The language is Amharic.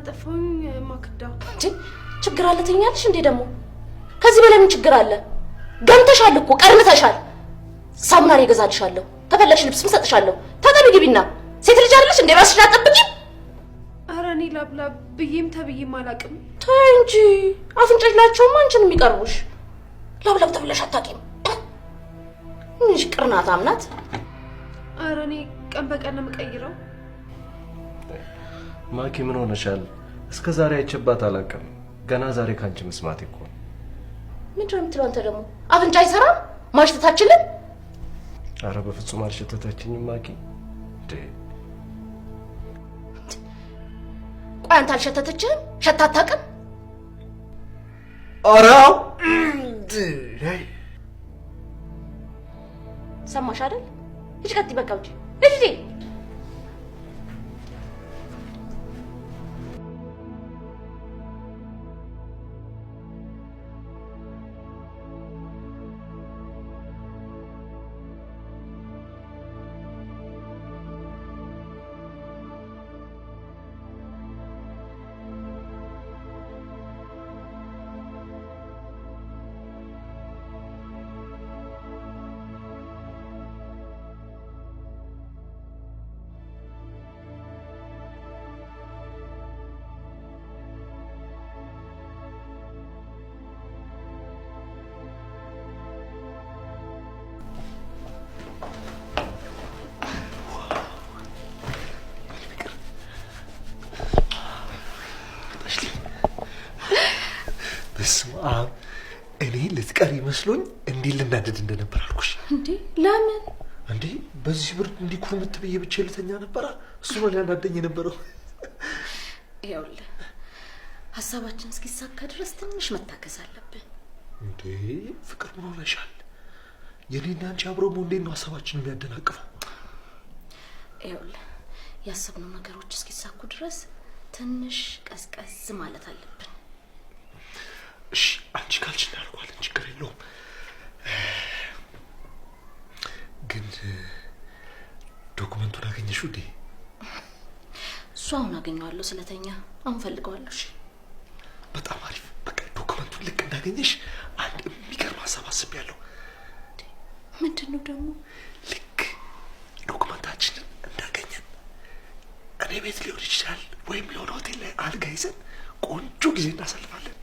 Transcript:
አላጠፋሁኝ ማክዳ እንዴ ችግር አለ ትኛለሽ እንዴ ደግሞ ከዚህ በላይ ምን ችግር አለ ገምተሻል እኮ ቀርምተሻል ሳሙና ላይ ገዛልሻለሁ ተፈለግሽ ልብስም ሰጥሻለሁ ታጠቢ ግቢና ሴት ልጅ አይደለሽ እንዴ ራስሽ አጠብቂ ኧረ እኔ ላብላብ ብዬም ተብዬም አላቅም ተይ እንጂ አፍንጭላቸውም አንቺን የሚቀርቡሽ ላብላብ ተብለሽ አታውቂም ምንሽ ቅርናት አምናት ኧረ እኔ ቀን በቀን ነው የምቀይረው ማኪ ምን ሆነሻል እስከ ዛሬ አይቼባት አላውቅም ገና ዛሬ ካንቺ መስማት እኮ ምንድነው የምትለው አንተ ደግሞ አፍንጫ አይሰራም ማሽተታችንን ኧረ በፍጹም አልሸተተችኝም ማኪ ቆይ አንተ አልሸተተችህም ሸታ አታውቅም ኧረ ሰማሽ አይደል እሺ ቀጥይ በቃ ውጪ እሺ እኔ ልትቀሪ መስሎኝ እንዴ ልናደድ እንደነበር አልኩሽ እንዴ ለምን እንዴ በዚህ ብርድ እንዲ ኩርምት ብዬ ብቻ ልተኛ ነበር እሱ ነው ሊያናደኝ የነበረው ይኸውልህ ሐሳባችን እስኪሳካ ድረስ ትንሽ መታገስ አለብን እንዴ ፍቅር ምን ሆነሻል የኔና አንቺ አብሮ እንዴት ነው ሐሳባችን የሚያደናቅፈው ይኸውልህ ያሰብነው ነገሮች እስኪሳኩ ድረስ ትንሽ ቀዝቀዝ ማለት አለብን እሺ አንቺ ካልሽ እናደርጋለን ችግር የለውም ግን ዶክመንቱን አገኘሽው እንዴ እሱ አሁን አገኘዋለሁ ስለተኛ አሁን ፈልገዋለሁ እሺ በጣም አሪፍ በቃ ዶክመንቱን ልክ እንዳገኘሽ አንድ የሚገርም ሐሳብ አስቤያለሁ ምንድነው ደግሞ ልክ ዶክመንታችንን እንዳገኘን እኔ ቤት ሊሆን ይችላል ወይም የሆነ ሆቴል ላይ አልጋ ይዘን ቆንጆ ጊዜ እናሳልፋለን